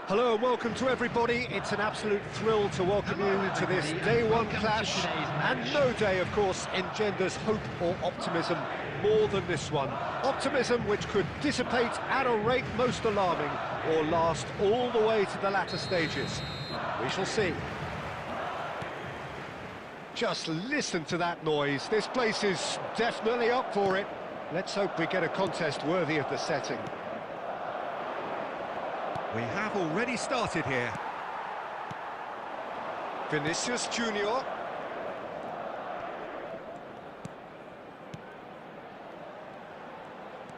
Hello and welcome to everybody. It's an absolute thrill to welcome you to this day one clash, and no day, of course, engenders hope or optimism more than this one. Optimism which could dissipate at a rate most alarming or last all the way to the latter stages. We shall see. Just listen to that noise. This place is definitely up for it. Let's hope we get a contest worthy of the setting. We have already started here. Vinicius Junior.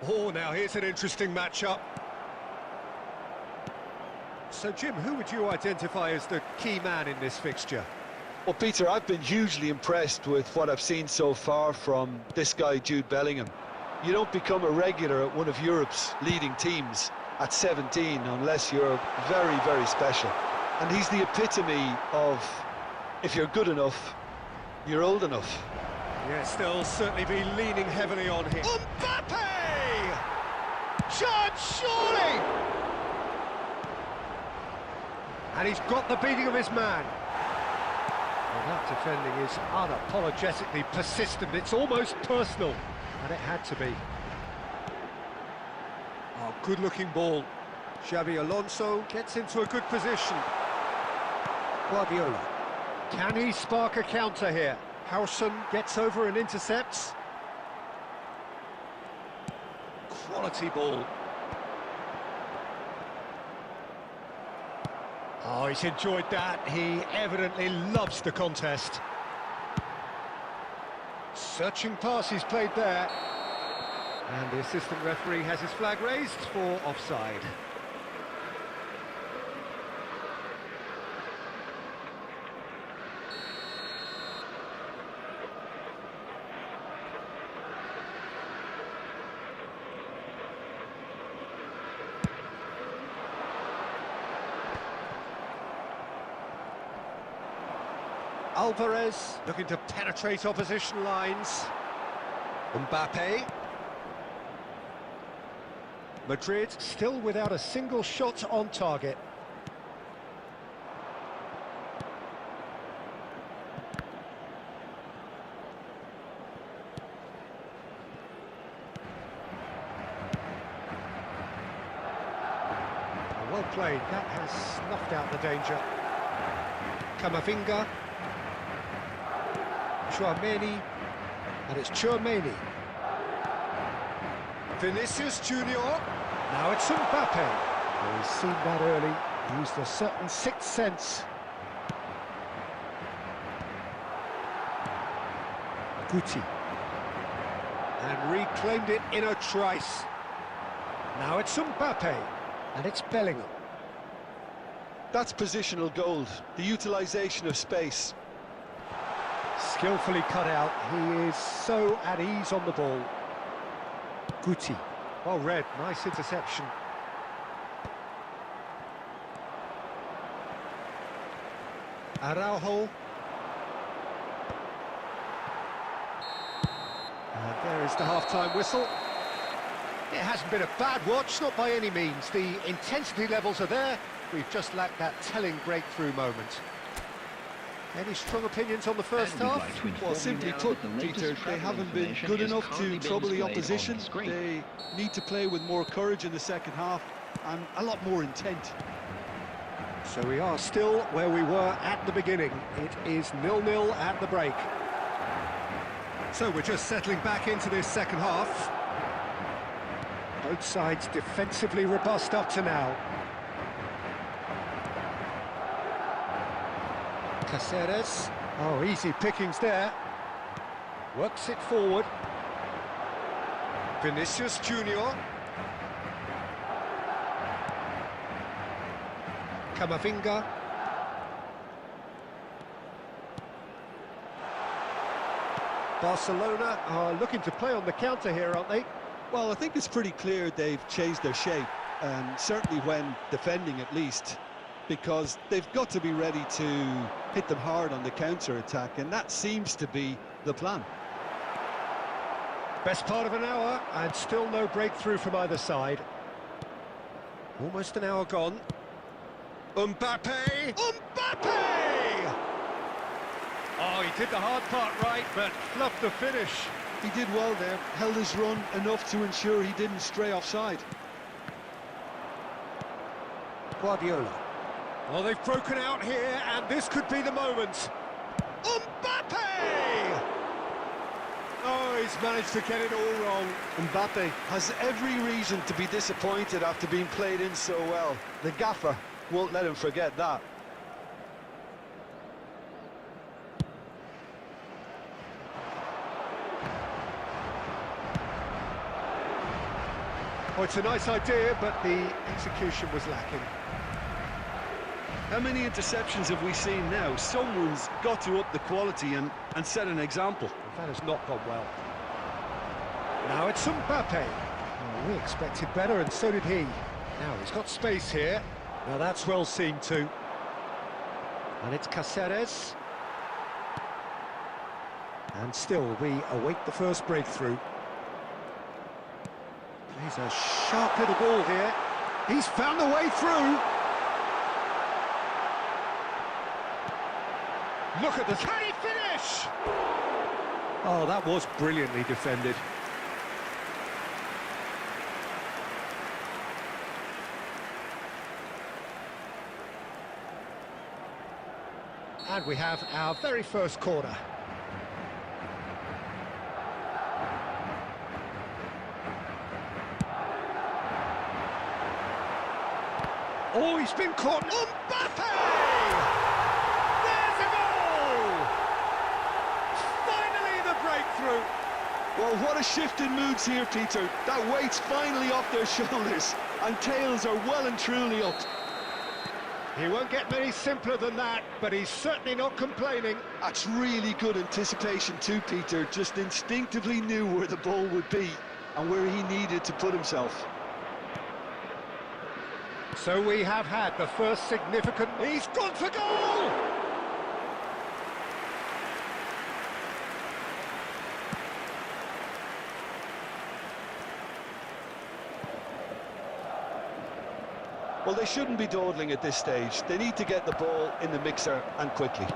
Oh, now here's an interesting matchup. So, Jim, who would you identify as the key man in this fixture? Well, Peter, I've been hugely impressed with what I've seen so far from this guy, Jude Bellingham. You don't become a regular at one of Europe's leading teams at 17 unless you're very, very special. And he's the epitome of, if you're good enough, you're old enough. Yes, they'll certainly be leaning heavily on him. Mbappe! Chance, surely! And he's got the beating of his man. Well, that defending is unapologetically persistent. It's almost personal, and it had to be. Oh, good-looking ball. Xabi Alonso gets into a good position. Guardiola. Can he spark a counter here? Howson gets over and intercepts. Quality ball. Oh, he's enjoyed that. He evidently loves the contest. Searching pass he's played there. And the assistant referee has his flag raised for offside. Alvarez looking to penetrate opposition lines. Mbappe. Madrid still without a single shot on target. Well played, that has snuffed out the danger. Camavinga. Chouameni. And it's Chouameni. Vinicius Junior. Now it's Mbappe. Oh, he's seen that early. Used a certain sixth sense. Guti. And reclaimed it in a trice. Now it's Mbappe. And it's Bellingham. That's positional gold, the utilisation of space. Skillfully cut out. He is so at ease on the ball. Guti. Well read, nice interception. Araujo. And there is the half-time whistle. It hasn't been a bad watch, not by any means. The intensity levels are there. We've just lacked that telling breakthrough moment. Any strong opinions on the first half? Well, simply put, Peter, they haven't been good enough to trouble the opposition. They need to play with more courage in the second half and a lot more intent. So we are still where we were at the beginning. It is 0-0 at the break. So we're just settling back into this second half. Both sides defensively robust up to now. Caceres. Oh, easy pickings there. Works it forward. Vinicius Junior. Camavinga. Barcelona are looking to play on the counter here, aren't they? Well, I think it's pretty clear they've changed their shape, certainly when defending at least, because they've got to be ready to hit them hard on the counter-attack, and that seems to be the plan. Best part of an hour, and still no breakthrough from either side. Almost an hour gone. Mbappe! Mbappe! Oh, he did the hard part right, but fluffed the finish. He did well there, held his run enough to ensure he didn't stray offside. Guardiola. Well, they've broken out here, and this could be the moment. Mbappe! Oh, he's managed to get it all wrong. Mbappe has every reason to be disappointed after being played in so well. The gaffer won't let him forget that. Oh, it's a nice idea, but the execution was lacking. How many interceptions have we seen now? Someone's got to up the quality and set an example. That has not gone well. Now it's Mbappe. Oh, we expected better, and so did he. Now he's got space here. Now that's well seen too. And it's Caceres. And still we await the first breakthrough. He's a sharp little ball here. He's found the way through. Look at this. Can he finish? Oh, that was brilliantly defended. And we have our very first corner. Oh, he's been caught. Mbappe! There's a goal! Finally the breakthrough. Well, what a shift in moods here, Peter. That weight's finally off their shoulders, and tails are well and truly up. He won't get many simpler than that, but he's certainly not complaining. That's really good anticipation too, Peter. Just instinctively knew where the ball would be and where he needed to put himself. So we have had the first significant... He's gone for goal! Well, they shouldn't be dawdling at this stage. They need to get the ball in the mixer, and quickly.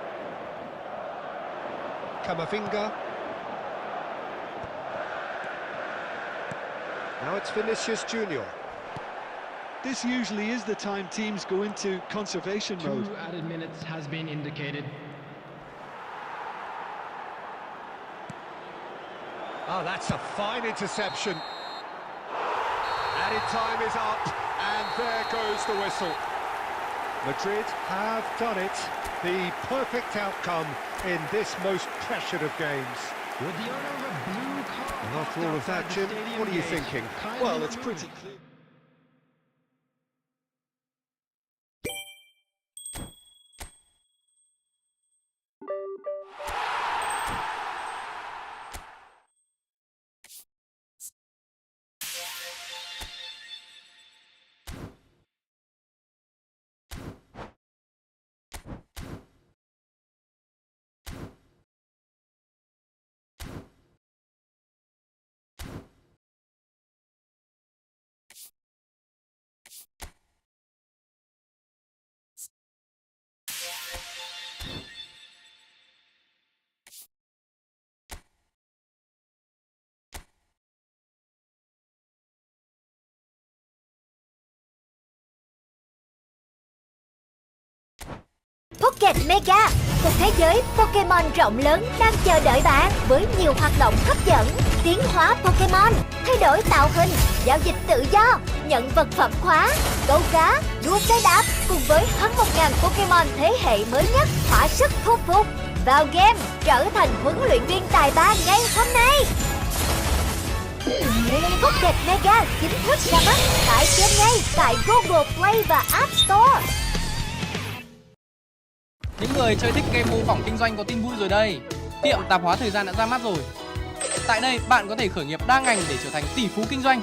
Camavinga. Now it's Vinicius Junior. This usually is the time teams go into conservation mode. 2 added minutes has been indicated. Oh, that's a fine interception. Added time is up, and there goes the whistle. Madrid have done it. The perfect outcome in this most pressured of games. With the honor of a blue card. And after all of that, Jim, what are you thinking? Well, it's pretty clear. Pocket Mega, một thế giới Pokemon rộng lớn đang chờ đợi bạn với nhiều hoạt động hấp dẫn, tiến hóa Pokemon, thay đổi tạo hình, giao dịch tự do, nhận vật phẩm khóa, câu cá, đua xe đạp cùng với hơn 1.000 Pokemon thế hệ mới nhất thỏa sức thu phục. Vào game, trở thành huấn luyện viên tài ba ngay hôm nay. Pocket Mega chính thức ra mắt, tải game ngay tại Google Play và App Store. Những người chơi thích game mô phỏng kinh doanh có tin vui rồi đây. Tiệm tạp hóa thời gian đã ra mắt rồi. Tại đây bạn có thể khởi nghiệp đa ngành để trở thành tỷ phú kinh doanh.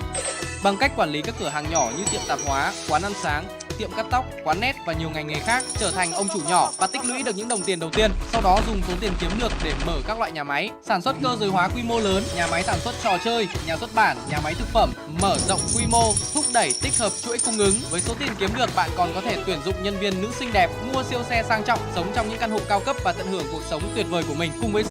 Bằng cách quản lý các cửa hàng nhỏ như tiệm tạp hóa, quán ăn sáng, tiệm cắt tóc, quán nét và nhiều ngành nghề khác, trở thành ông chủ nhỏ và tích lũy được những đồng tiền đầu tiên. Sau đó dùng số tiền kiếm được để mở các loại nhà máy, sản xuất cơ giới hóa quy mô lớn, nhà máy sản xuất trò chơi, nhà xuất bản, nhà máy thực phẩm, mở rộng quy mô, thúc đẩy tích hợp chuỗi cung ứng. Với số tiền kiếm được, bạn còn có thể tuyển dụng nhân viên nữ xinh đẹp, mua siêu xe sang trọng, sống trong những căn hộ cao cấp và tận hưởng cuộc sống tuyệt vời của mình. Cùng với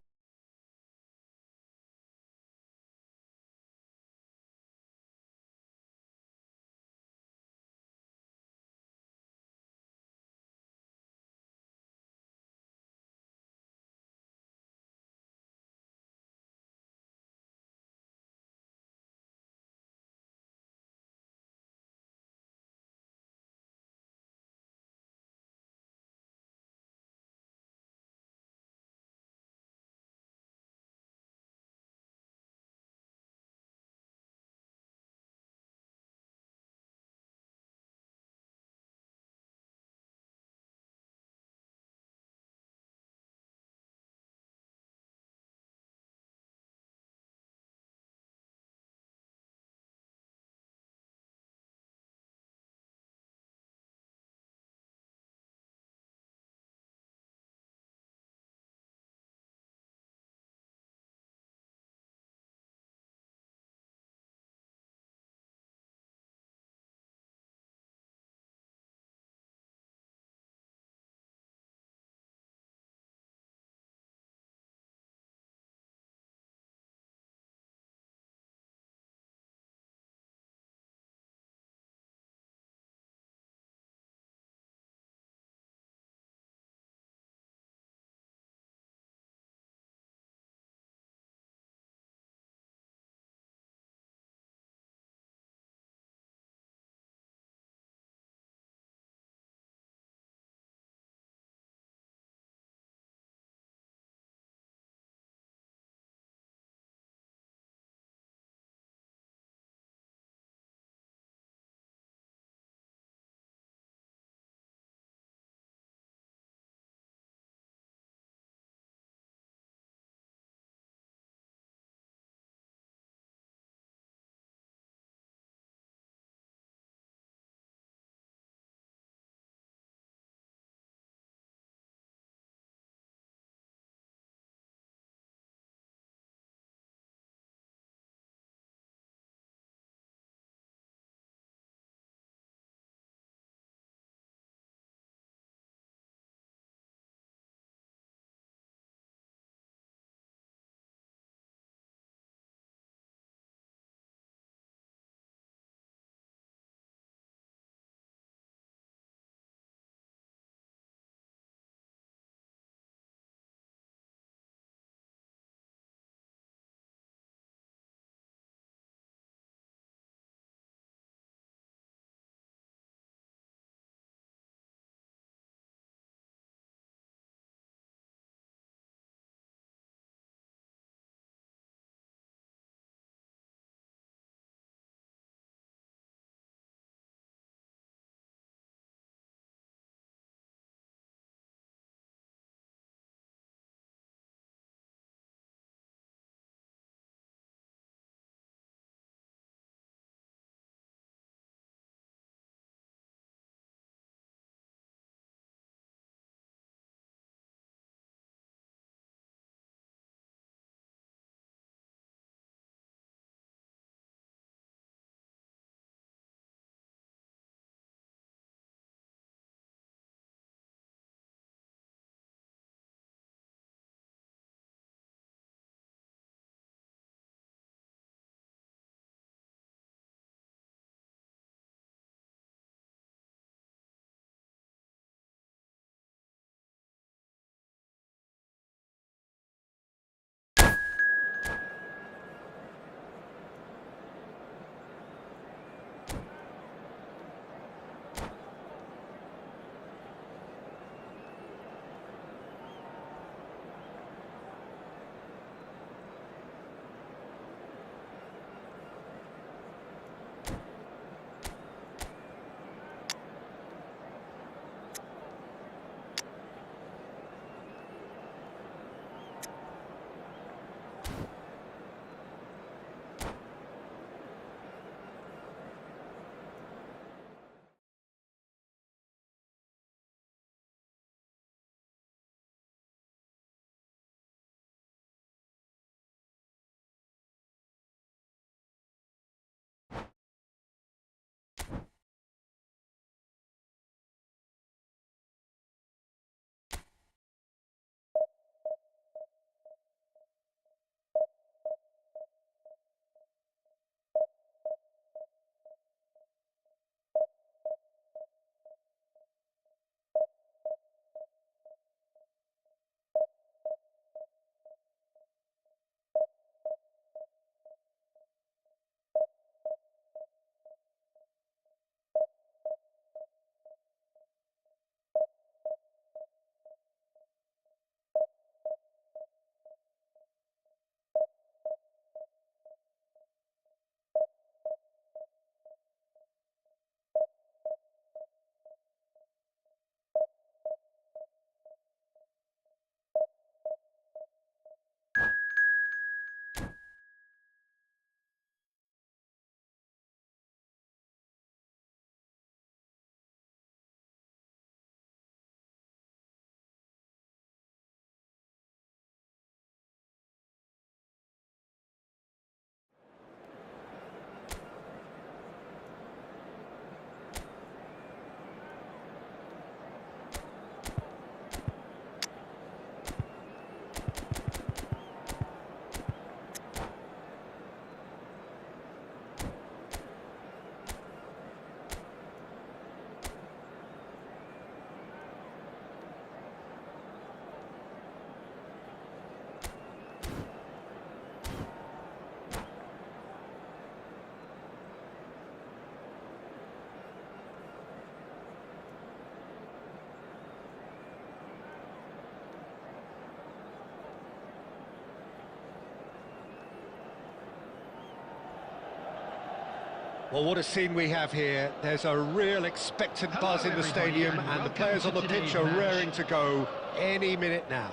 Well, what a scene we have here. There's a real expectant buzz in the stadium, and the players on the pitch are raring to go any minute now.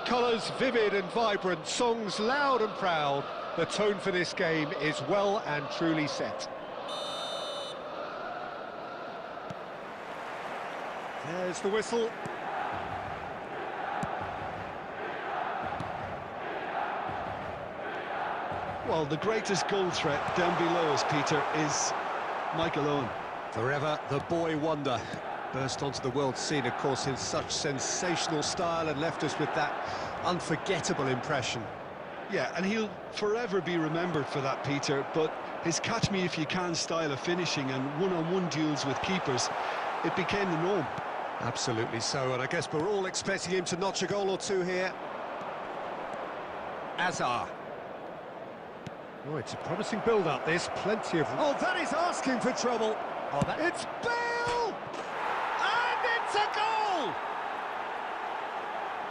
Colours vivid and vibrant, songs loud and proud. The tone for this game is well and truly set. There's the whistle. Well, the greatest goal threat down below us, Peter, is Michael Owen. Forever the boy wonder. Burst onto the world scene, of course, in such sensational style and left us with that unforgettable impression. Yeah, and he'll forever be remembered for that, Peter, but his catch-me-if-you-can style of finishing and one-on-one duels with keepers, it became the norm. Absolutely so, and I guess we're all expecting him to notch a goal or two here. Azar. Oh, it's a promising build-up, this. Plenty of... Oh, that is asking for trouble. Oh, it's Bale! And it's a goal!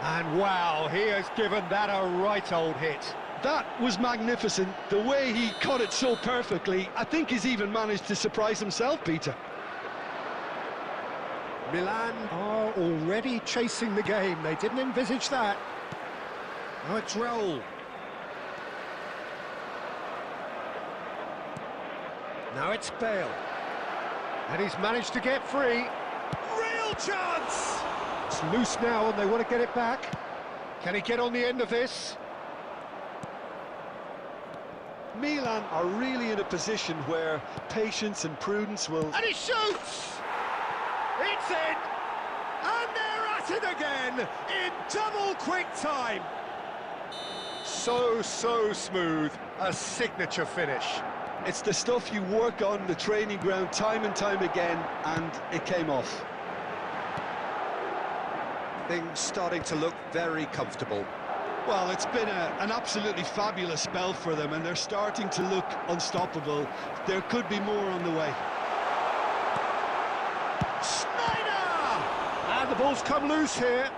And wow, he has given that a right old hit. That was magnificent. The way he caught it so perfectly, I think he's even managed to surprise himself, Peter. Milan are already chasing the game. They didn't envisage that. Oh, it's Raul. Now it's Bale. And he's managed to get free. Real chance! It's loose now and they want to get it back. Can he get on the end of this? Milan are really in a position where patience and prudence will... And he shoots! It's in! And they're at it again in double quick time. So smooth. A signature finish. It's the stuff you work on the training ground time and time again, and it came off. Things starting to look very comfortable. Well, it's been an absolutely fabulous spell for them, and they're starting to look unstoppable. There could be more on the way. Schneider! And the ball's come loose here.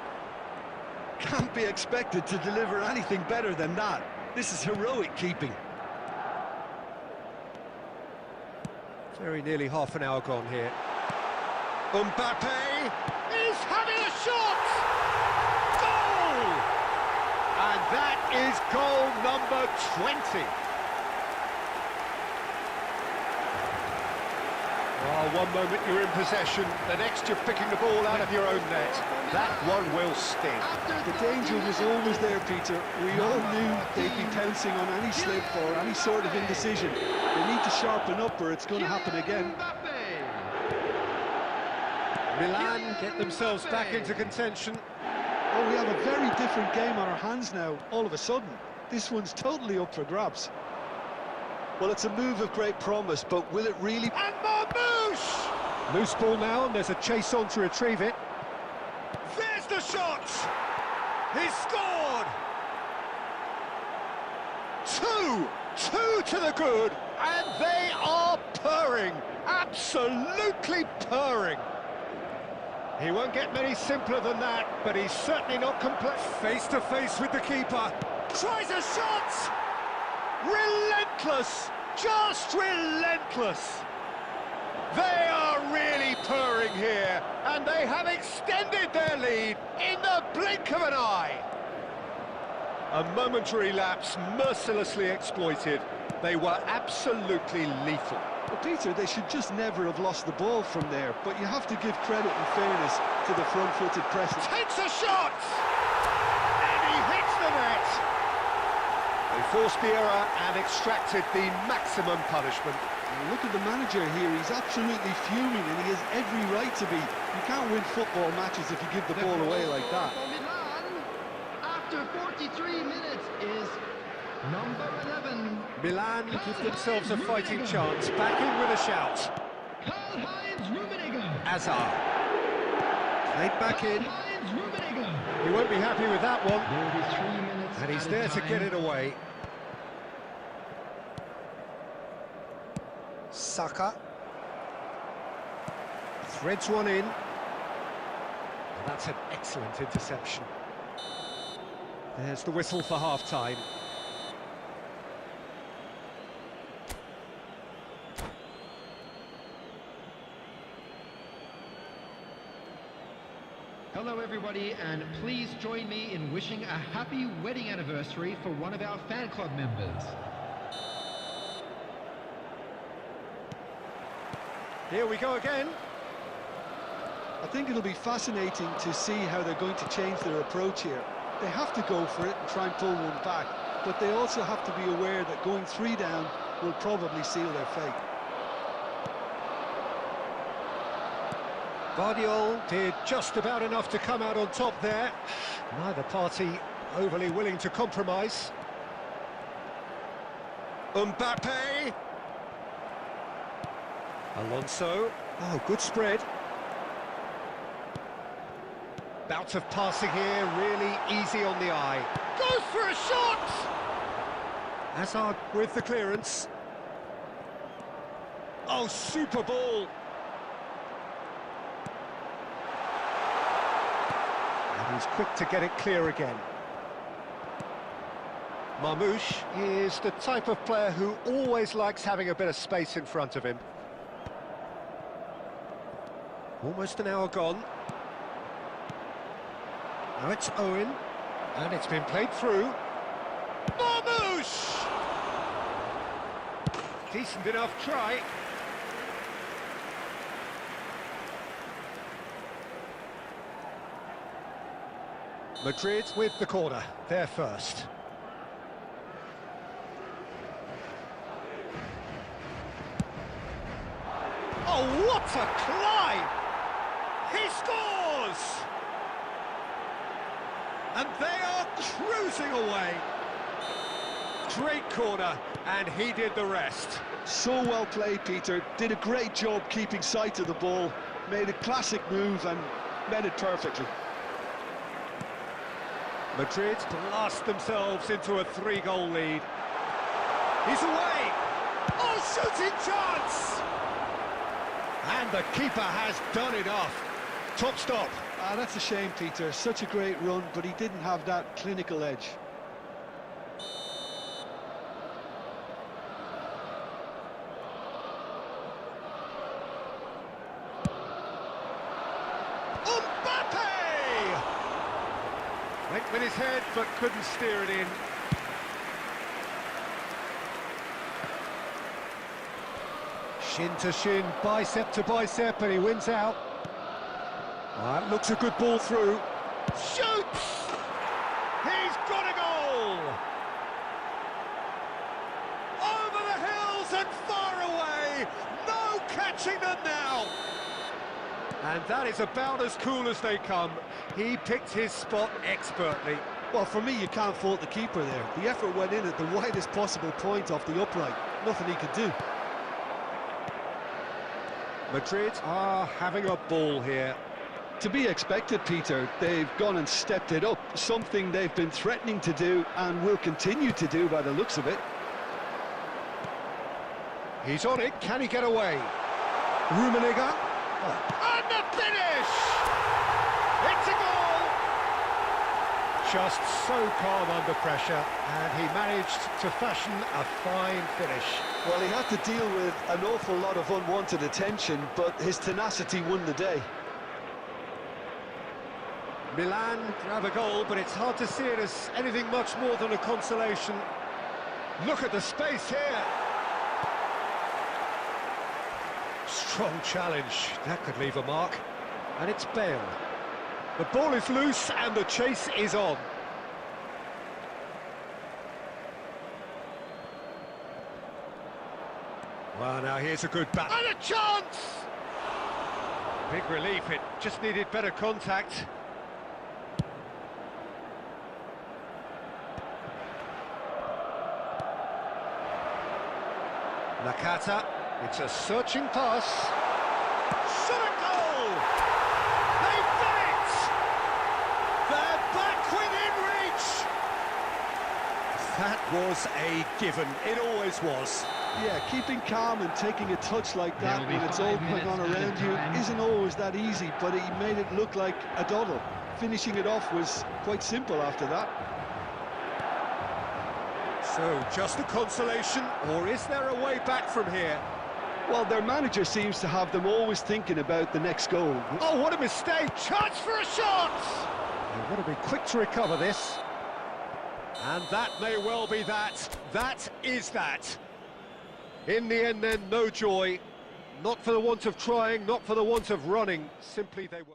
Can't be expected to deliver anything better than that. This is heroic keeping. Very nearly half an hour gone here. Mbappe is having a shot! Goal! And that is goal number 20. Oh, one moment you're in possession, the next you're picking the ball out of your own net. That one will sting. The danger was always there, Peter. We all knew they'd be pouncing on any slip or any sort of indecision. They need to sharpen up or it's going to happen again. Milan get themselves back into contention. Oh, we have a very different game on our hands now, all of a sudden. This one's totally up for grabs. Well, it's a move of great promise, but will it really... And Marmouche! Loose ball now, and there's a chase on to retrieve it. There's the shot! He's scored! Two to the good, and they are purring, absolutely purring. He won't get many simpler than that, but he's certainly not complete. Face to face with the keeper, tries a shot! Relentless, just relentless. They are really purring here, and they have extended their lead in the blink of an eye. A momentary lapse mercilessly exploited. They were absolutely lethal. Well, Peter, they should just never have lost the ball from there, but you have to give credit and fairness to the front-footed pressing. Takes a shot! And he hits the net! They forced the error and extracted the maximum punishment. And look at the manager here, he's absolutely fuming and he has every right to be. You can't win football matches if you give the ball away like that. After 43 minutes is number 11. Milan give themselves a fighting chance, back in with a shout. Karl-Heinz Rummenigge. Azar. Played back in. Karl-Heinz Rummenigge. He won't be happy with that one. There will be 3 minutes And he's at a there to time. get it away. Saka. Threads one in. And that's an excellent interception. There's the whistle for half-time. Hello everybody, and please join me in wishing a happy wedding anniversary for one of our fan club members. Here we go again. I think it'll be fascinating to see how they're going to change their approach here. They have to go for it and try and pull one back, but they also have to be aware that going 3 down will probably seal their fate. Guardiola did just about enough to come out on top there. Neither party overly willing to compromise. Mbappe. Alonso. Oh, good spread. Bout of passing here, really easy on the eye. Goes for a shot! Hazard with the clearance. Oh, super ball. And he's quick to get it clear again. Marmoush is the type of player who always likes having a bit of space in front of him. Almost an hour gone. Now it's Owen, and it's been played through. Marmoush! Decent enough try. Madrid with the corner, there first. Oh, what a climb! He scores! And they are cruising away. Great corner, and he did the rest. So well played, Peter. Did a great job keeping sight of the ball. Made a classic move and met it perfectly. Madrid blast themselves into a 3-goal lead. He's away! Oh, shooting chance! And the keeper has done it off. Top stop. That's a shame, Peter. Such a great run, but he didn't have that clinical edge. Mbappe! Went with his head, but couldn't steer it in. Shin to shin, bicep to bicep, and he wins out. That looks a good ball through. Shoots! He's got a goal! Over the hills and far away! No catching them now! And that is about as cool as they come. He picked his spot expertly. Well, for me, you can't fault the keeper there. The effort went in at the widest possible point off the upright. Nothing he could do. Madrid are having a ball here. To be expected, Peter. They've gone and stepped it up, something they've been threatening to do and will continue to do by the looks of it. He's on it, can he get away? Rummenigge. Oh. And the finish! It's a goal! Just so calm under pressure, and he managed to fashion a fine finish. Well, he had to deal with an awful lot of unwanted attention, but his tenacity won the day. Milan grab a goal, but it's hard to see it as anything much more than a consolation. Look at the space here. Strong challenge. That could leave a mark. And it's Bale. The ball is loose and the chase is on. Well, now here's a good bat. And a chance! Big relief. It just needed better contact. Nakata, it's a searching pass. Shot a goal! They've done it! They're back within reach! That was a given, it always was. Yeah, keeping calm and taking a touch like that when it's all going on around you isn't always that easy, but he made it look like a doddle. Finishing it off was quite simple after that. So, just a consolation, or is there a way back from here? Well, their manager seems to have them always thinking about the next goal. Oh, what a mistake! Chance for a shot! They've got to be quick to recover this. And that may well be that. That is that. In the end then, no joy. Not for the want of trying, not for the want of running. Simply they were...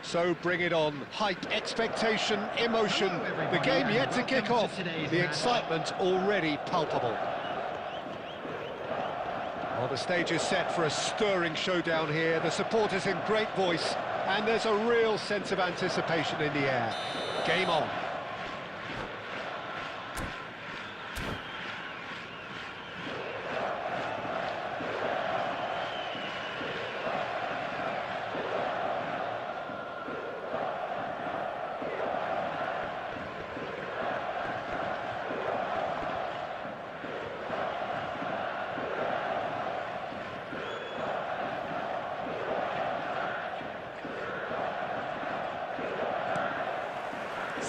So bring it on. Hype, expectation, emotion. The game yet to kick off. The excitement already palpable. Well, the stage is set for a stirring showdown here. The supporters in great voice, and there's a real sense of anticipation in the air. Game on.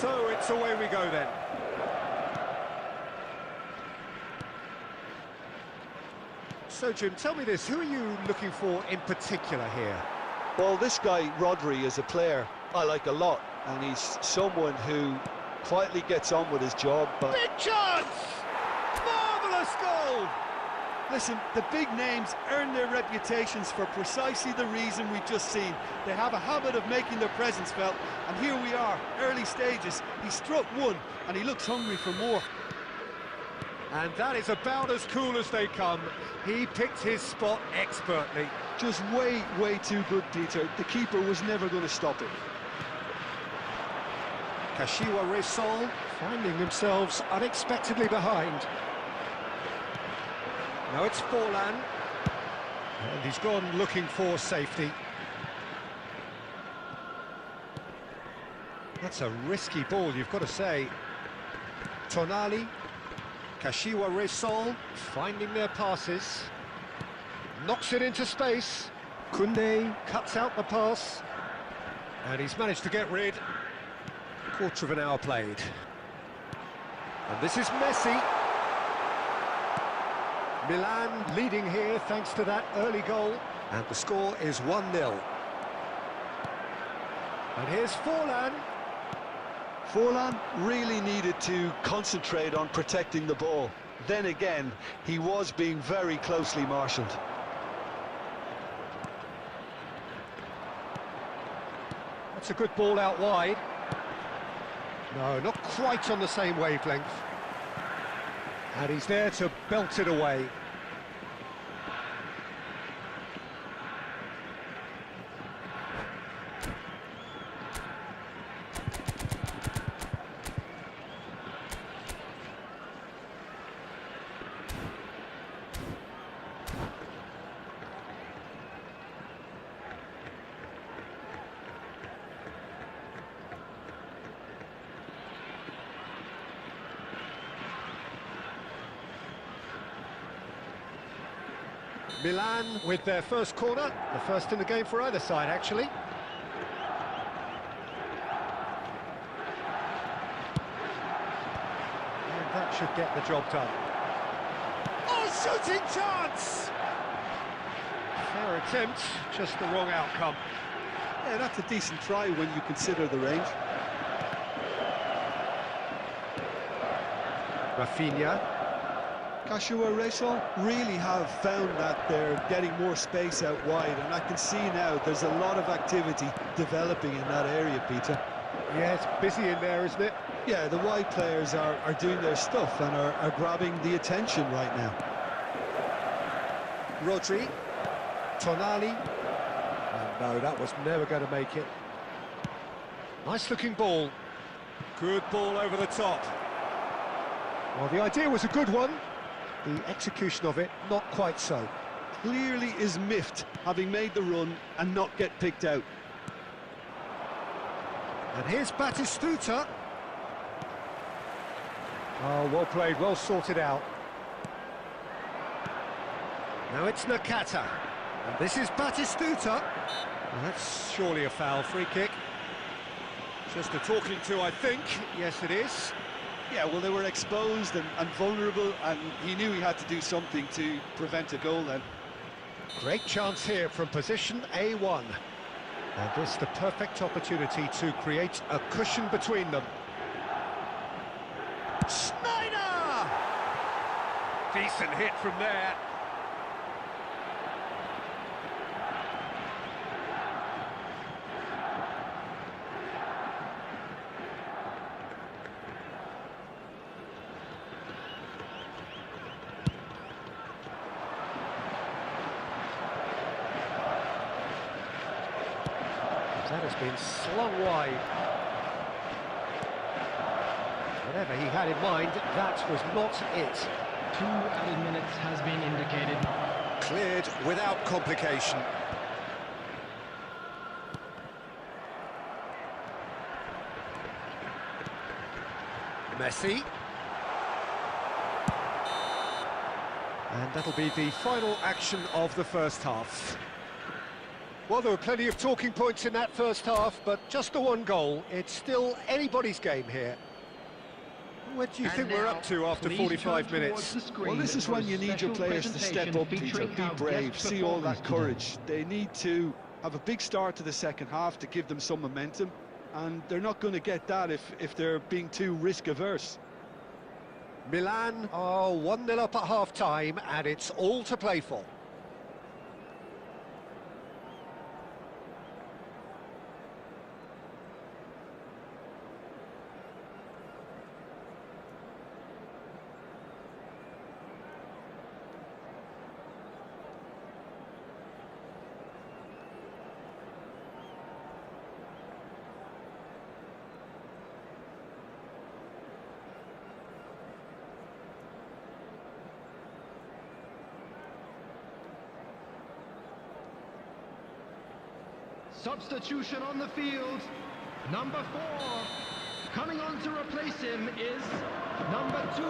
So it's away we go then. So Jim, tell me this, who are you looking for in particular here? Well, this guy, Rodri, is a player I like a lot, and he's someone who quietly gets on with his job, but... Big chance! Marvellous goal! Listen, the big names earn their reputations for precisely the reason we've just seen. They have a habit of making their presence felt, and here we are, early stages. He struck one, and he looks hungry for more. And that is about as cool as they come. He picked his spot expertly. Just way, way too good, Peter. The keeper was never going to stop it. Kashiwa Resol finding themselves unexpectedly behind. Now it's Forlan, and he's gone looking for safety. That's a risky ball, you've got to say. Tonali, Kashiwa Resol finding their passes. Knocks it into space. Koundé cuts out the pass. And he's managed to get rid. Quarter of an hour played. And this is Messi. Milan leading here thanks to that early goal, and the score is 1-0. And here's Forlan. Forlan really needed to concentrate on protecting the ball. Then again, he was being very closely marshalled. That's a good ball out wide. No, not quite on the same wavelength. And he's there to belt it away. Milan with their first corner, the first in the game for either side, actually. And that should get the job done. Oh, shooting chance! Fair attempt, just the wrong outcome. Yeah, that's a decent try when you consider the range. Rafinha. Joshua Rachel really have found that they're getting more space out wide, and I can see now there's a lot of activity developing in that area, Peter. Yeah, it's busy in there, isn't it? Yeah, the wide players are doing their stuff and are grabbing the attention right now. Rodri. Tonali. Oh, no, that was never going to make it. Nice looking ball. Good ball over the top. Well, the idea was a good one. The execution of it, not quite so. Clearly is miffed, having made the run and not get picked out. And here's Batistuta. Oh, well played, well sorted out. Now it's Nakata. And this is Batistuta. Well, that's surely a foul, free kick. Just a talking to, I think. Yes, it is. Yeah, well, they were exposed and vulnerable, and he knew he had to do something to prevent a goal then. Great chance here from position A1. And this the perfect opportunity to create a cushion between them. Snyder! Decent hit from there. That has been slung wide. Whatever he had in mind, that was not it. 2 added minutes has been indicated. Cleared without complication. Messi. And that'll be the final action of the first half. Well, there were plenty of talking points in that first half, but just the one goal. It's still anybody's game here. What do you think we're up to after 45 minutes? Well, this is when you need your players to step up, Peter, be brave, see all that courage. They need to have a big start to the second half to give them some momentum, and they're not going to get that if they're being too risk-averse. Milan are 1-0 up at half-time, and it's all to play for. Substitution on the field. Number 4. Coming on to replace him is number 2.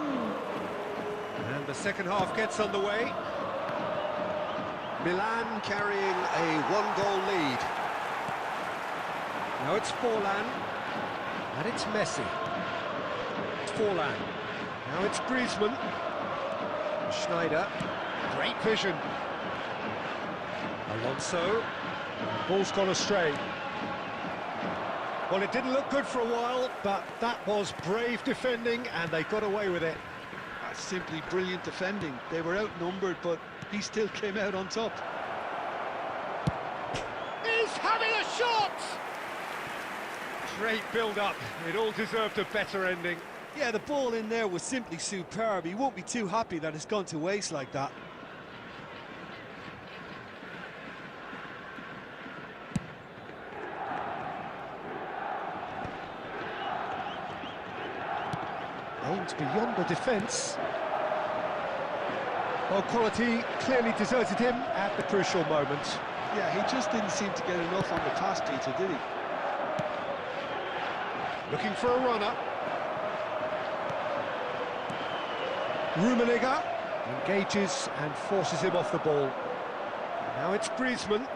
And the second half gets underway. Milan carrying a 1-goal lead. Now it's Forlan. And it's Messi. It's Forlan. Now it's Griezmann. Schneider. Great vision. Alonso. Ball's gone astray. Well, it didn't look good for a while, but that was brave defending, and they got away with it. That's simply brilliant defending. They were outnumbered, but he still came out on top. He's having a shot! Great build-up. It all deserved a better ending. Yeah, the ball in there was simply superb. He won't be too happy that it's gone to waste like that. Aimed beyond the defence. Well, quality clearly deserted him at the crucial moment. Yeah, he just didn't seem to get enough on the pass, Peter, did he? Looking for a runner. Rummenigge engages and forces him off the ball. Now it's Griezmann.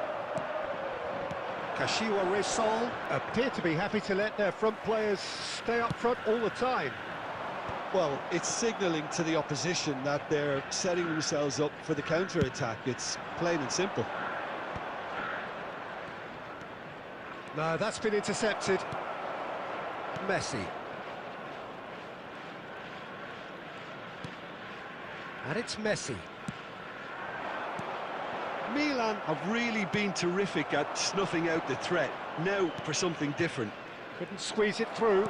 Kashiwa Resol appear to be happy to let their front players stay up front all the time. Well, it's signalling to the opposition that they're setting themselves up for the counter-attack. It's plain and simple. No, that's been intercepted. Messi. And it's Messi. Milan have really been terrific at snuffing out the threat. Now for something different. Couldn't squeeze it through.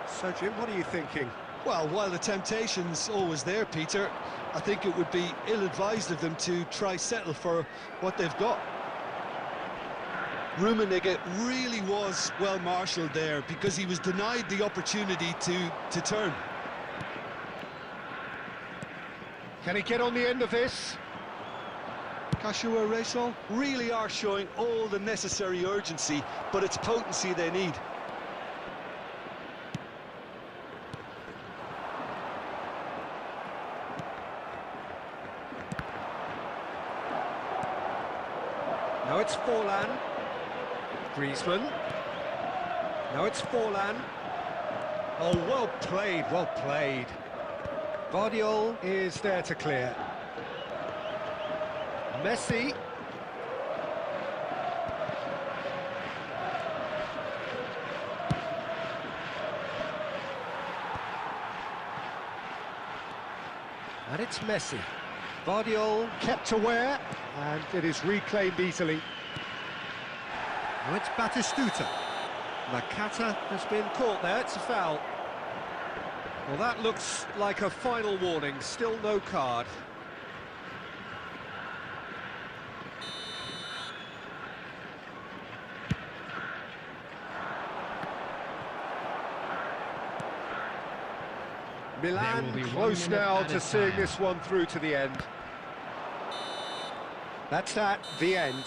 So, Jim, what are you thinking? Well, while the temptation's always there, Peter, I think it would be ill-advised of them to try settle for what they've got. Rummenigge really was well marshalled there because he was denied the opportunity to turn. Can he get on the end of this? Kashiwa Resol really are showing all the necessary urgency, but it's potency they need. Now it's Forlan. Griezmann. Now it's Forlan. Oh, well played, well played. Guardiola is there to clear. Messi. And it's Messi. Guardiola kept aware, and it is reclaimed easily. Now it's Batistuta. Nakata has been caught there, it's a foul. Well, that looks like a final warning, still no card. Milan close now to seeing this one through to the end. That's the end.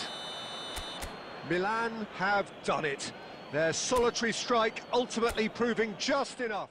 Milan have done it. Their solitary strike ultimately proving just enough.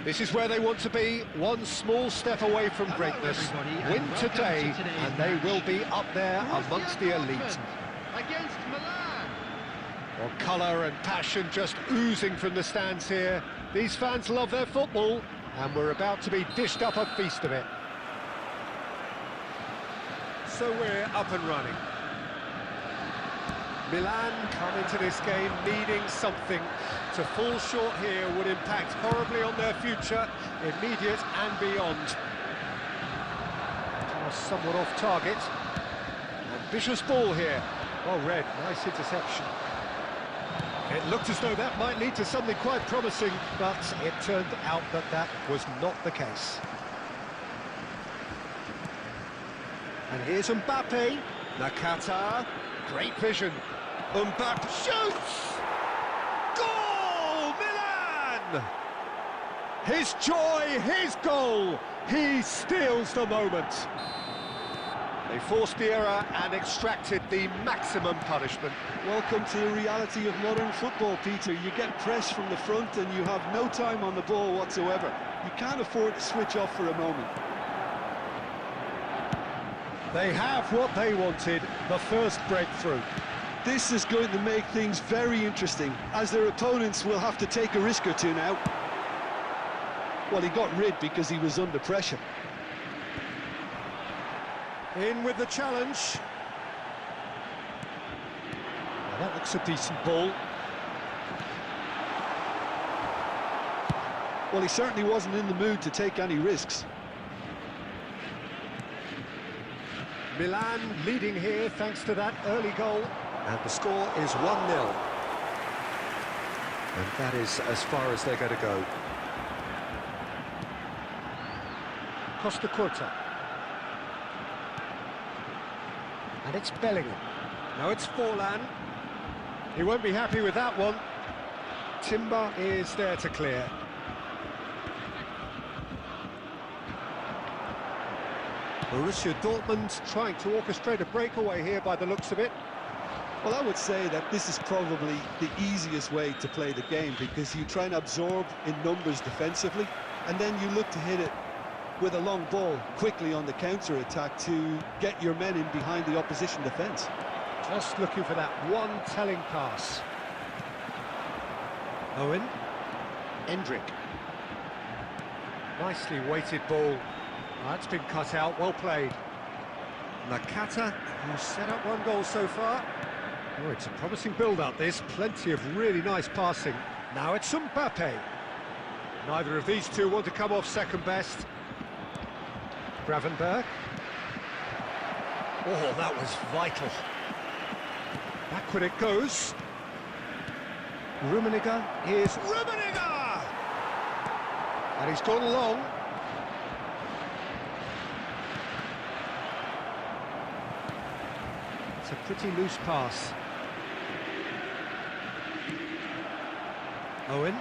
This is where they want to be, one small step away from greatness. Win today, and they will be up there amongst the elite. Against Milan. Well, colour and passion just oozing from the stands here. These fans love their football, and we're about to be dished up a feast of it. So we're up and running. Milan come into this game needing something. To fall short here would impact horribly on their future, immediate and beyond. Somewhat off target. Ambitious ball here. Well read, nice interception. It looked as though that might lead to something quite promising, but it turned out that that was not the case. And here's Mbappe. Nakata. Great vision. Mbappe shoots! Goal! Milan! His joy, his goal! He steals the moment. They forced the error and extracted the maximum punishment. Welcome to the reality of modern football, Peter. You get pressed from the front and you have no time on the ball whatsoever. You can't afford to switch off for a moment. They have what they wanted, the first breakthrough. This is going to make things very interesting, as their opponents will have to take a risk or two now. Well, he got rid because he was under pressure. In with the challenge. Well, that looks a decent ball. Well, he certainly wasn't in the mood to take any risks. Milan leading here thanks to that early goal. And the score is 1-0. And that is as far as they're going to go. Costa Curta. And it's Bellingham. Now it's Forlan. He won't be happy with that one. Timber is there to clear. Borussia Dortmund trying to orchestrate a breakaway here by the looks of it. Well, I would say that this is probably the easiest way to play the game, because you try and absorb in numbers defensively, and then you look to hit it with a long ball quickly on the counter-attack to get your men in behind the opposition defence. Just looking for that one telling pass. Owen. Endrick. Nicely weighted ball. That's been cut out, well played. Nakata, who's set up one goal so far. Oh, it's a promising build-up, this. Plenty of really nice passing. Now it's Mbappe. Neither of these two want to come off second best. Gravenberg. Oh, that was vital. Backward it goes. Rummenigge is Rummenigge! And he's gone long. It's a pretty loose pass. Owen.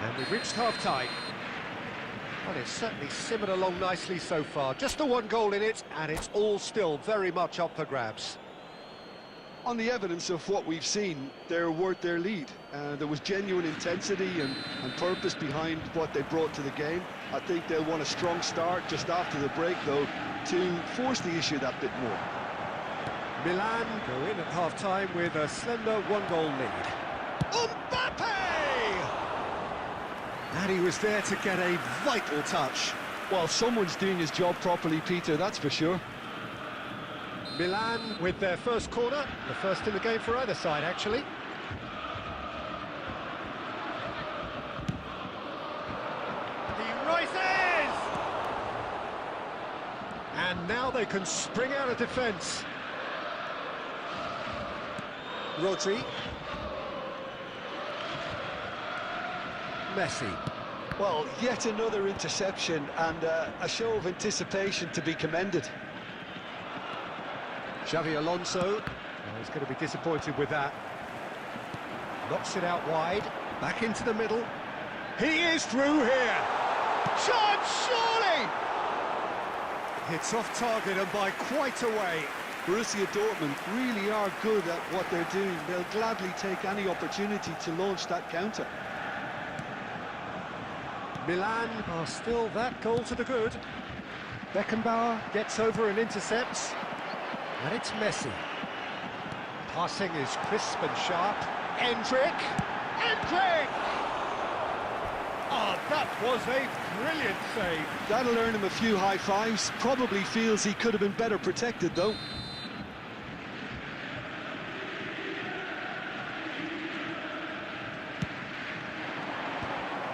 And we've reached half-time. Well, it's certainly simmered along nicely so far. Just the one goal in it, and it's all still very much up for grabs. On the evidence of what we've seen, they're worth their lead. There was genuine intensity and purpose behind what they brought to the game. I think they'll want a strong start just after the break, though, to force the issue that bit more. Milan go in at half-time with a slender one-goal lead. Mbappe! And he was there to get a vital touch. Well, someone's doing his job properly, Peter, that's for sure. Milan with their first corner, the first in the game for either side, actually. He rises! And now they can spring out of defence. Rodri. Messi. Well, yet another interception and a show of anticipation to be commended. Xavi Alonso, he's going to be disappointed with that. Knocks it out wide, back into the middle. He is through here. Chance, surely! Hits off target and by quite a way. Borussia Dortmund really are good at what they're doing. They'll gladly take any opportunity to launch that counter. Milan are still that goal to the good. Beckenbauer gets over and intercepts. And it's Messi. Passing is crisp and sharp. Endrick! Endrick! Oh, that was a brilliant save. That'll earn him a few high fives. Probably feels he could have been better protected, though.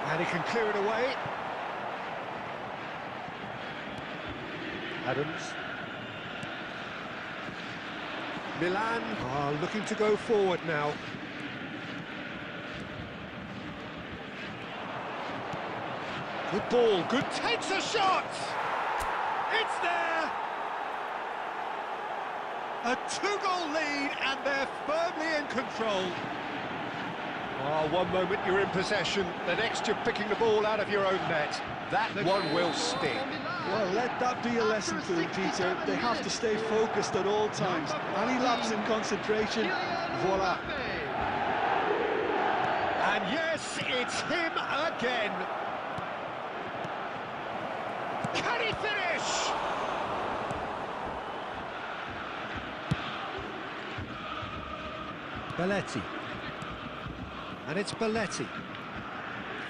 And he can clear it away. Adams. Milan are looking to go forward now. Good ball, good takes a shot! It's there! A two-goal lead and they're firmly in control. Oh, one moment you're in possession, the next you're picking the ball out of your own net. That one will sting. Well, let that be a lesson for them, Peter. They have to stay focused at all times. Any lapse in concentration, voila. And yes, it's him again. Can he finish? Belletti. And it's Belletti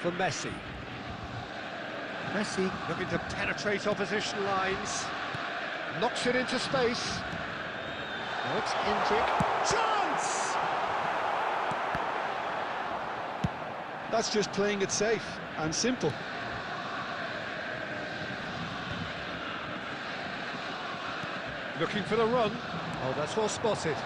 for Messi. Messi looking to penetrate opposition lines. Knocks it into space. Now it's Hendrick. Chance! That's just playing it safe and simple. Looking for the run. Oh, that's well spotted.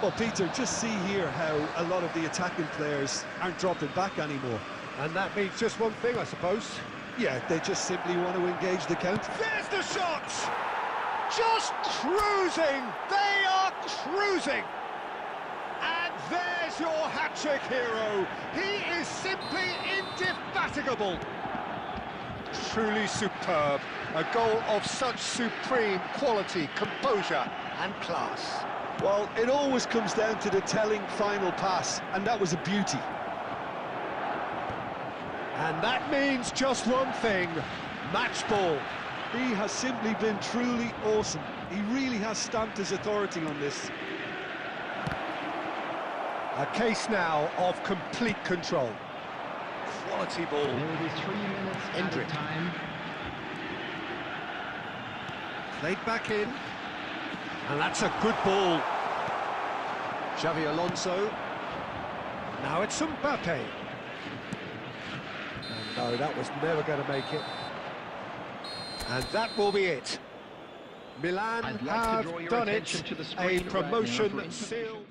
Well, Peter, just see here how a lot of the attacking players aren't dropping back anymore. And that means just one thing, I suppose. Yeah, they just simply want to engage the counter. There's the shot! Just cruising! They are cruising! And there's your hat-trick hero. He is simply indefatigable. Truly superb. A goal of such supreme quality, composure and class. Well, it always comes down to the telling final pass, and that was a beauty. And that means just one thing, match ball. He has simply been truly awesome. He really has stamped his authority on this. A case now of complete control. Quality ball. There will be 3 minutes Hendrick. at a time. Played back in. And that's a good ball. Xavi Alonso. Now it's Mbappe. And no, that was never going to make it. And that will be it. Milan I'd like to draw have your done it. attention to the A screen right now promotion for sealed.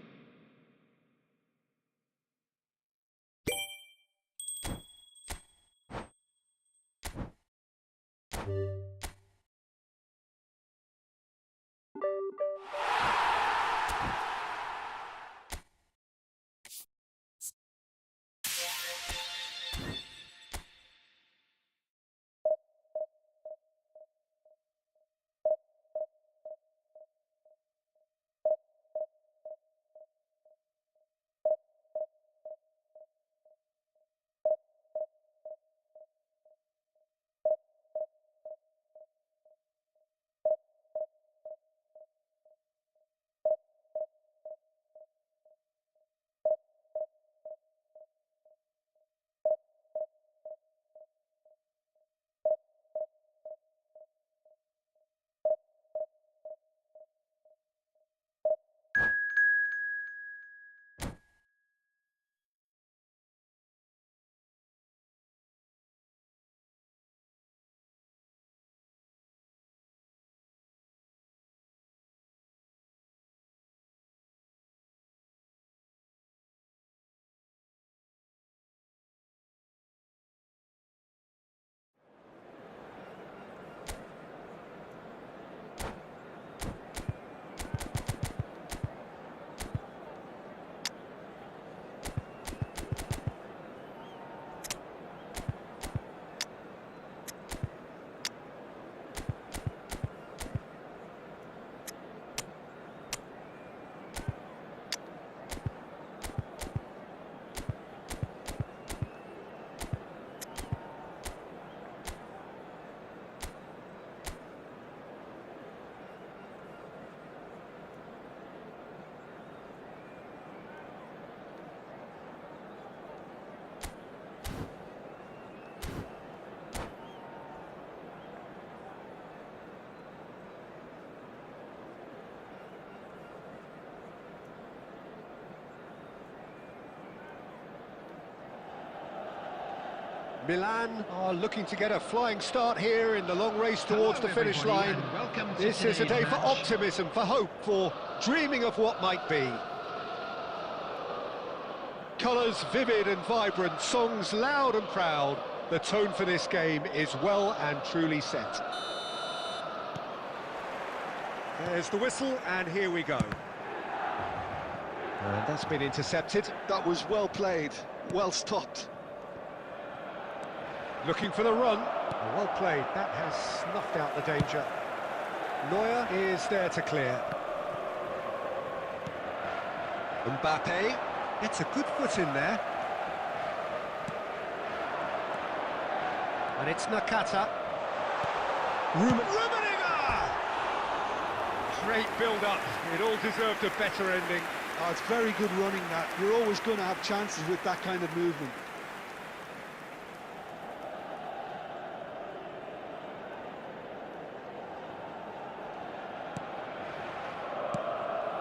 Milan are looking to get a flying start here in the long race towards the finish line. This is a day for optimism, for hope, for dreaming of what might be. Colours vivid and vibrant, songs loud and proud. The tone for this game is well and truly set. There's the whistle, and here we go. And that's been intercepted. That was well played, well stopped. Looking for the run. Well played, that has snuffed out the danger. Neuer is there to clear. Mbappe gets a good foot in there. And it's Nakata. Rummenigge! Great build-up. It all deserved a better ending. Oh, it's very good running that. You're always going to have chances with that kind of movement.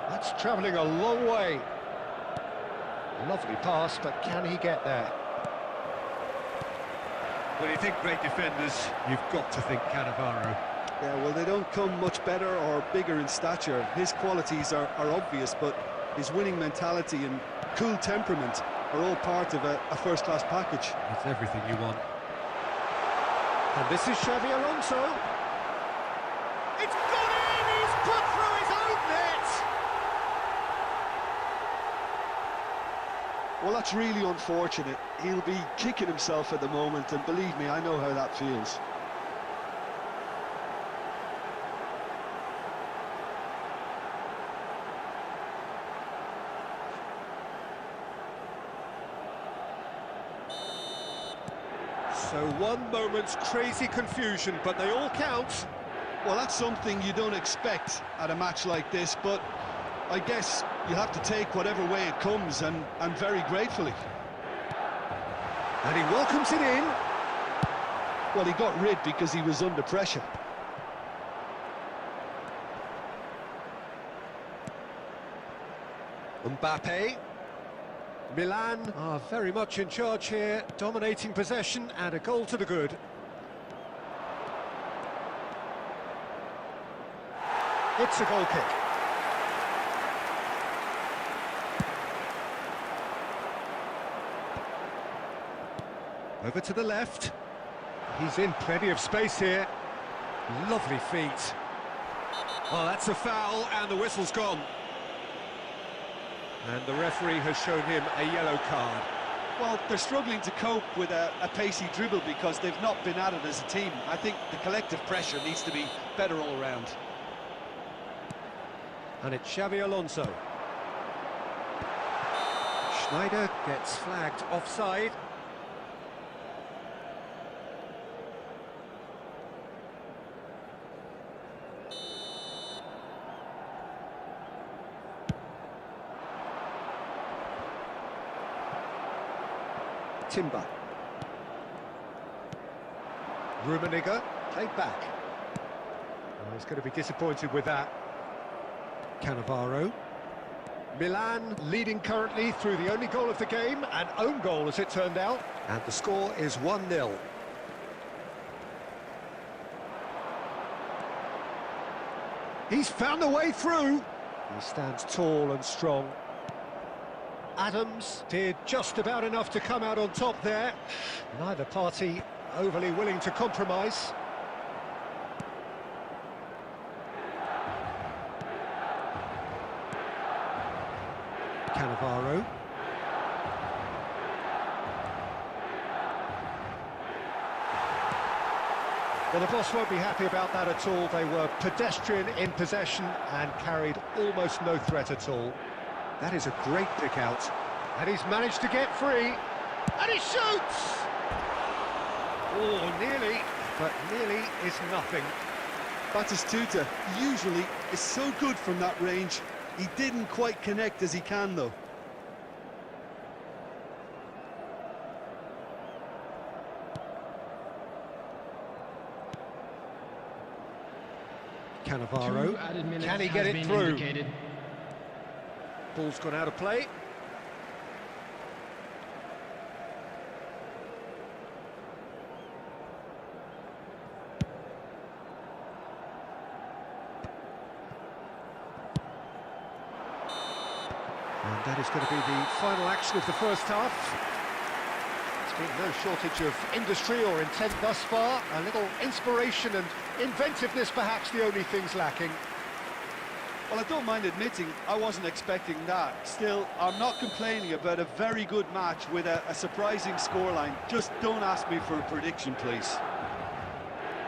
That's travelling a long way. Lovely pass, but can he get there? When you think great defenders, you've got to think Cannavaro. Yeah, well, they don't come much better or bigger in stature. His qualities are obvious, but his winning mentality and cool temperament are all part of a first-class package. That's everything you want. And this is Xabi Alonso. It's gone in! He's put through his own net! Well, that's really unfortunate. He'll be kicking himself at the moment, and believe me, I know how that feels. So one moment's crazy confusion, but they all count. Well, that's something you don't expect at a match like this, but I guess you have to take whatever way it comes, and very gratefully. And he welcomes it in. Well, he got rid because he was under pressure. Mbappe. Milan are very much in charge here, dominating possession and a goal to the good. It's a goal kick. Over to the left. He's in plenty of space here. Lovely feet. Oh, that's a foul, and the whistle's gone. And the referee has shown him a yellow card. Well, they're struggling to cope with a pacey dribble because they've not been at it as a team. I think the collective pressure needs to be better all around. And it's Xabi Alonso. Schneider gets flagged offside. Timber. Rummenigge, played back. Oh, he's going to be disappointed with that. Cannavaro. Milan leading currently through the only goal of the game, an own goal as it turned out. And the score is 1-0. He's found a way through. He stands tall and strong. Adams did just about enough to come out on top there. Neither party overly willing to compromise. Cannavaro. Well, the boss won't be happy about that at all. They were pedestrian in possession and carried almost no threat at all. That is a great pick out. And he's managed to get free. And he shoots! Oh, nearly, but nearly is nothing. Batistuta usually is so good from that range. He didn't quite connect as he can, though. Cannavaro, can he get it through? Indicated. Ball's gone out of play. And that is going to be the final action of the first half. There's been no shortage of industry or intent thus far. A little inspiration and inventiveness, perhaps the only things lacking. Well, I don't mind admitting I wasn't expecting that. Still, I'm not complaining about a very good match with a surprising scoreline. Just don't ask me for a prediction, please.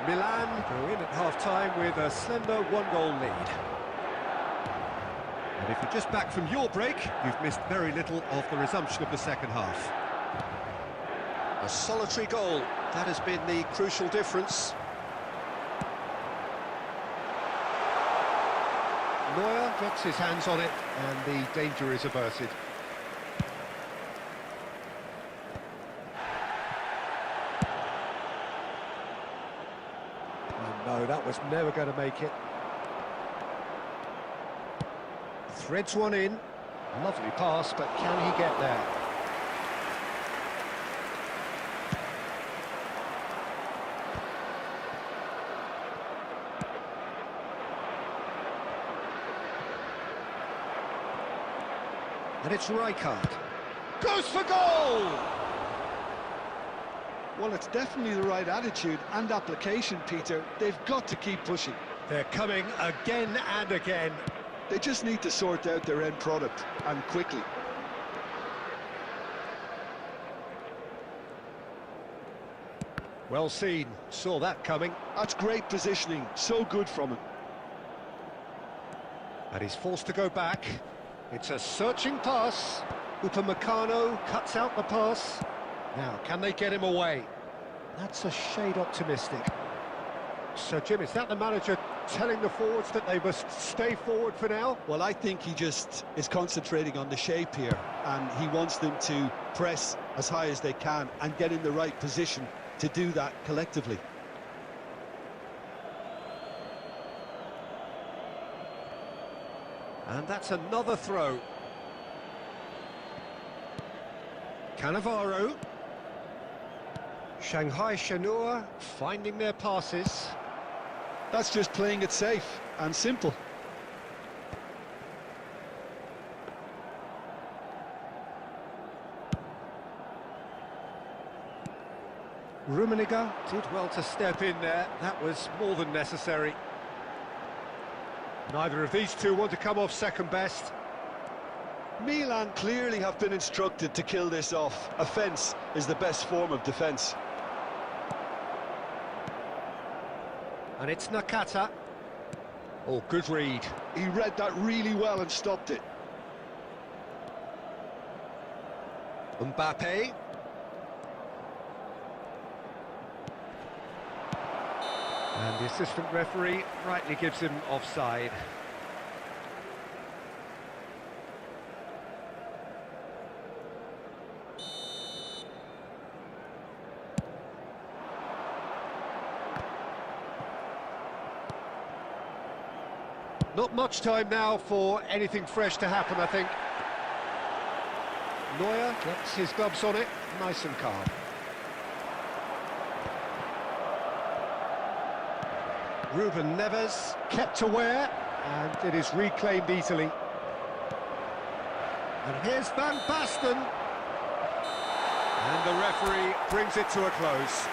Milan go in at half-time with a slender one-goal lead. And if you're just back from your break, you've missed very little of the resumption of the second half. A solitary goal, that has been the crucial difference. Neuer gets his hands on it, and the danger is averted. Oh no, that was never going to make it. Threads one in. Lovely pass, but can he get there? And it's Rijkaard. Goes for goal! Well, it's definitely the right attitude and application, Peter. They've got to keep pushing. They're coming again and again. They just need to sort out their end product, and quickly. Well seen, saw that coming. That's great positioning, so good from him. And he's forced to go back. It's a searching pass. Upamecano cuts out the pass. Now, can they get him away? That's a shade optimistic. So, Jim, is that the manager telling the forwards that they must stay forward for now? Well, I think he just is concentrating on the shape here, and he wants them to press as high as they can and get in the right position to do that collectively. And that's another throw. Cannavaro. Shanghai Shenhua finding their passes. That's just playing it safe and simple. Rummenigge did well to step in there. That was more than necessary. Neither of these two want to come off second best. Milan clearly have been instructed to kill this off. Offence is the best form of defence. And it's Nakata. Oh, good read. He read that really well and stopped it. Mbappe. And the assistant referee rightly gives him offside. Not much time now for anything fresh to happen, I think. Neuer gets his gloves on it, nice and calm. Ruben Neves kept aware, and it is reclaimed easily. And here's Van Basten. And the referee brings it to a close.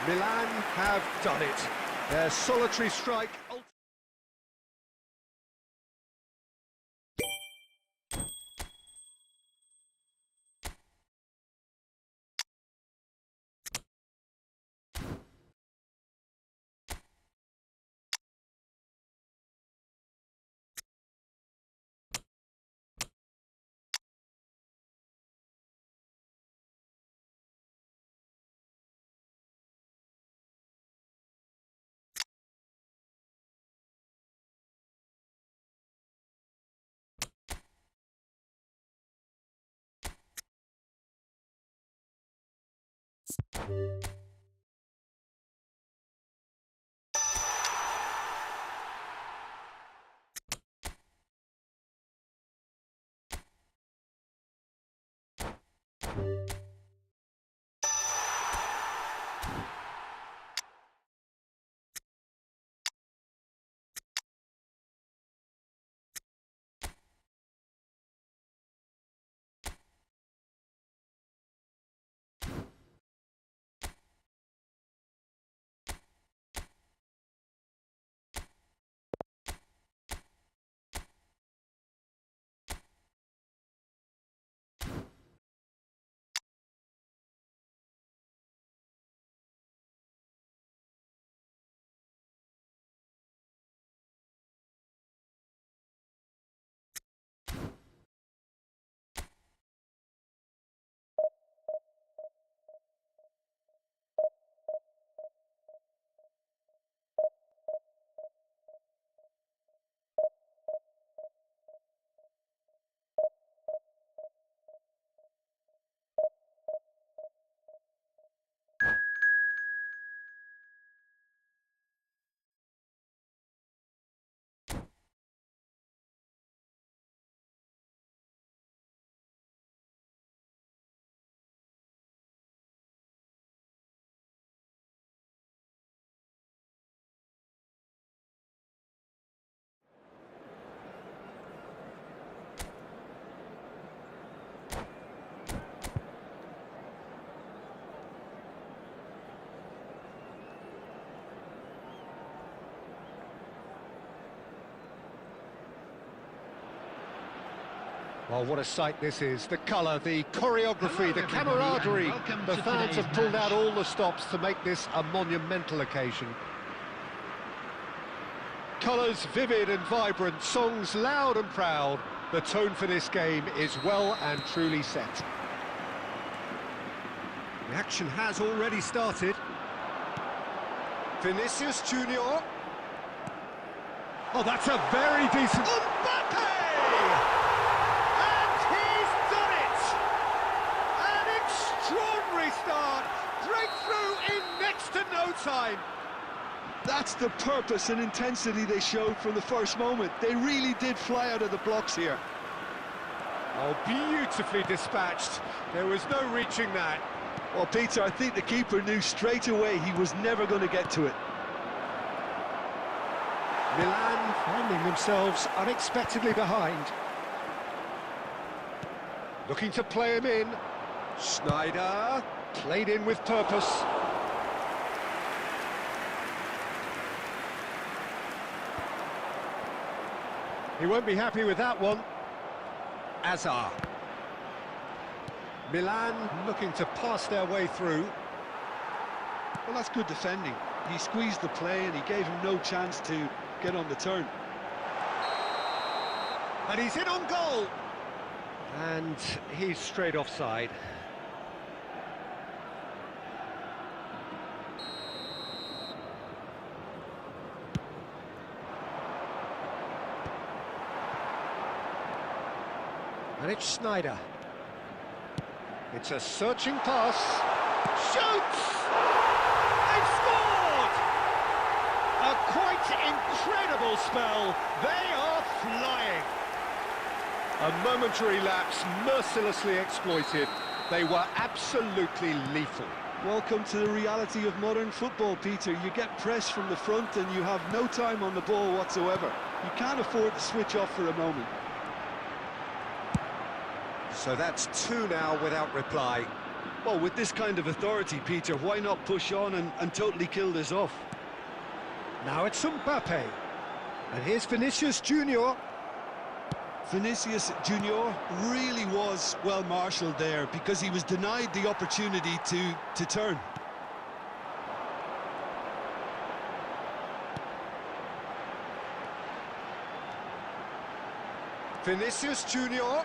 Milan have done it. Their solitary strike Well, what a sight this is. The colour, the choreography, the camaraderie. The fans have pulled out all the stops to make this a monumental occasion. Colours vivid and vibrant, songs loud and proud. The tone for this game is well and truly set. The action has already started. Vinicius Junior. Oh, that's a very decent... Mbappe! And he's done it! An extraordinary start. Breakthrough in next to no time. That's the purpose and intensity they showed from the first moment. They really did fly out of the blocks here. Oh, beautifully dispatched. There was no reaching that. Well, Peter, I think the keeper knew straight away he was never going to get to it. Milan finding themselves unexpectedly behind. Looking to play him in. Sneijder played in with purpose. He won't be happy with that one. Azar. Milan looking to pass their way through. Well, that's good defending. He squeezed the play and he gave him no chance to get on the turn. And he's in on goal. And he's straight offside. And it's Sneijder. It's a searching pass. Shoots! They've scored! A quite incredible spell. They are flying. A momentary lapse mercilessly exploited. They were absolutely lethal. Welcome to the reality of modern football, Peter. You get pressed from the front and you have no time on the ball whatsoever. You can't afford to switch off for a moment. So that's two now without reply. Well, with this kind of authority, Peter, why not push on and totally kill this off? Now it's Mbappe. And here's Vinicius Junior. Vinicius Junior really was well marshalled there because he was denied the opportunity to turn. Vinicius Junior.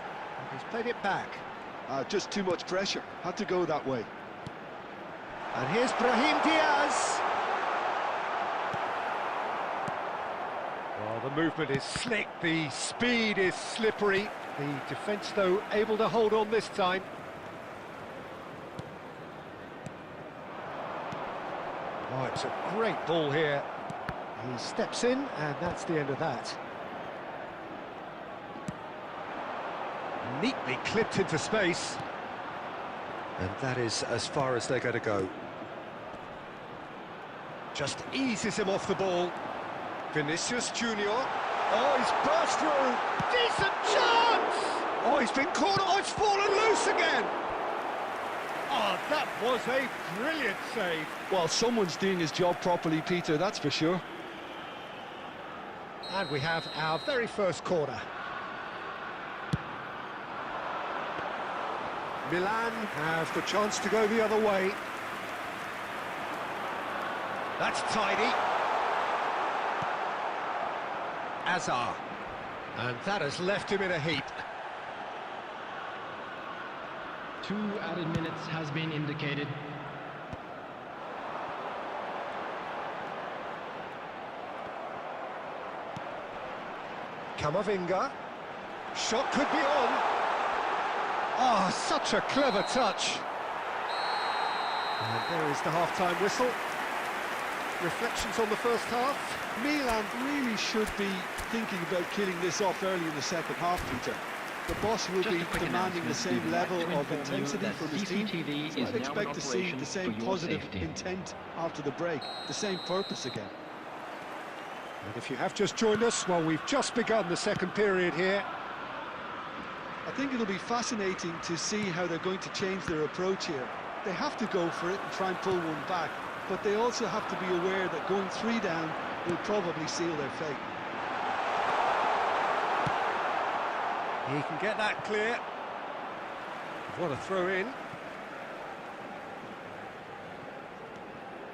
He's played it back. Just too much pressure. Had to go that way. And here's Brahim Diaz. Well, the movement is slick, the speed is slippery. The defence, though, able to hold on this time. Oh, it's a great ball here. He steps in, and that's the end of that. Neatly clipped into space. And that is as far as they're going to go. Just eases him off the ball. Vinicius Junior. Oh, he's burst through. Decent chance! Oh, he's been caught. Oh, it's fallen loose again. Oh, that was a brilliant save. Well, someone's doing his job properly, Peter, that's for sure. And we have our very first corner. Milan have the chance to go the other way. That's tidy. Azar. And that has left him in a heap. 2 added minutes has been indicated. Camavinga. Shot could be on. Oh, such a clever touch. And there is the half-time whistle. Reflections on the first half. Milan really should be thinking about killing this off early in the second half, Peter. The boss will be demanding the same level of intensity from his team. So I'd expect to see the same positive intent after the break, the same purpose again. And if you have just joined us, well, we've just begun the second period here. I think it'll be fascinating to see how they're going to change their approach here. They have to go for it and try and pull one back, but they also have to be aware that going 3 down will probably seal their fate. He can get that clear. What a throw in.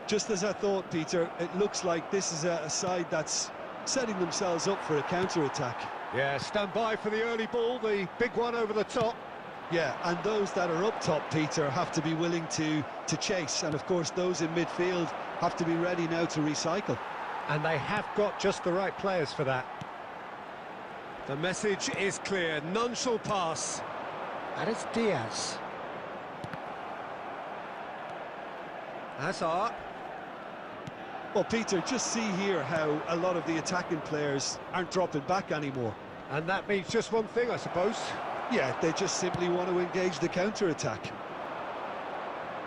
Just as I thought, Peter, it looks like this is a side that's setting themselves up for a counter-attack. Yeah, stand by for the early ball, the big one over the top. Yeah, and those that are up top, Peter, have to be willing to chase. And, of course, those in midfield have to be ready now to recycle. And they have got just the right players for that. The message is clear, none shall pass. And it's Diaz. Hazard. Well, Peter, just see here how a lot of the attacking players aren't dropping back anymore. And that means just one thing, I suppose. Yeah, they just simply want to engage the counter-attack.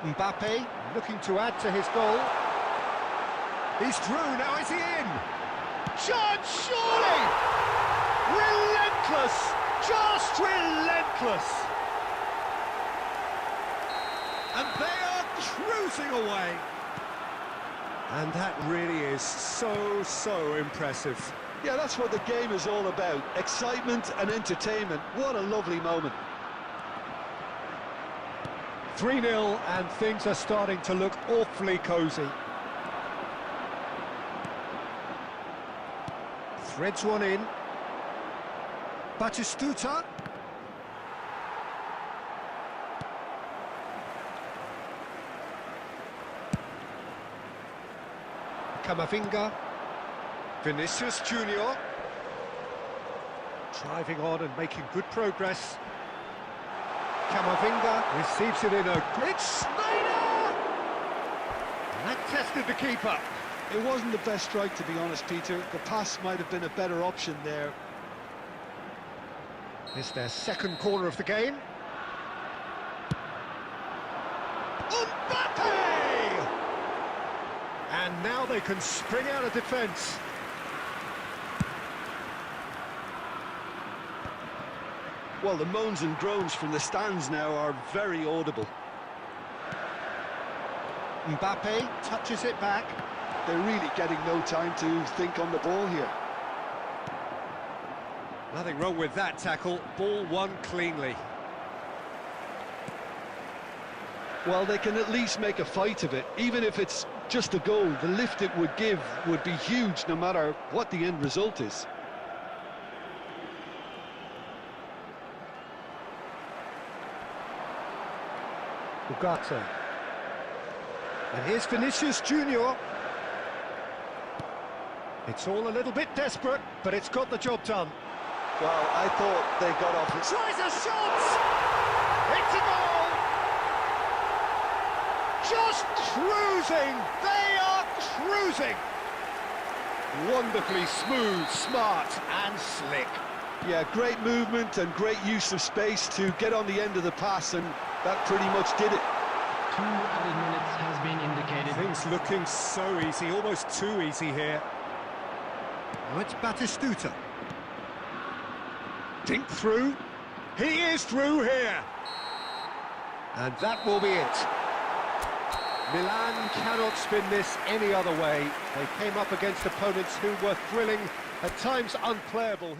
Mbappe looking to add to his goal. He's through, now is he in? Chance, surely! Relentless! Just relentless! And they are cruising away. And that really is so impressive. Yeah, that's what the game is all about. Excitement and entertainment. What a lovely moment. 3-0 and things are starting to look awfully cosy. Threads one in. Batistuta. Camavinga. Vinicius Junior. Driving on and making good progress. Camavinga receives it in a great Snyder! That tested the keeper. It wasn't the best strike, to be honest, Peter. The pass might have been a better option there. It's their second corner of the game. Mbappe! And now they can spring out of defence. Well, the moans and groans from the stands now are very audible. Mbappe touches it back. They're really getting no time to think on the ball here. Nothing wrong with that tackle. Ball won cleanly. Well, they can at least make a fight of it. Even if it's just a goal, the lift it would give would be huge no matter what the end result is. Ugarte. And here's Vinicius Junior. It's all a little bit desperate, but it's got the job done. Well, I thought they got off it. Tries a shot! It's a goal! Just cruising! They are cruising! Wonderfully smooth, smart and slick. Yeah, great movement and great use of space to get on the end of the pass, and that pretty much did it. 2 added minutes has been indicated. Things looking so easy, almost too easy here. Now it's Batistuta. Dink through. He is through here. And that will be it. Milan cannot spin this any other way. They came up against opponents who were thrilling, at times unplayable.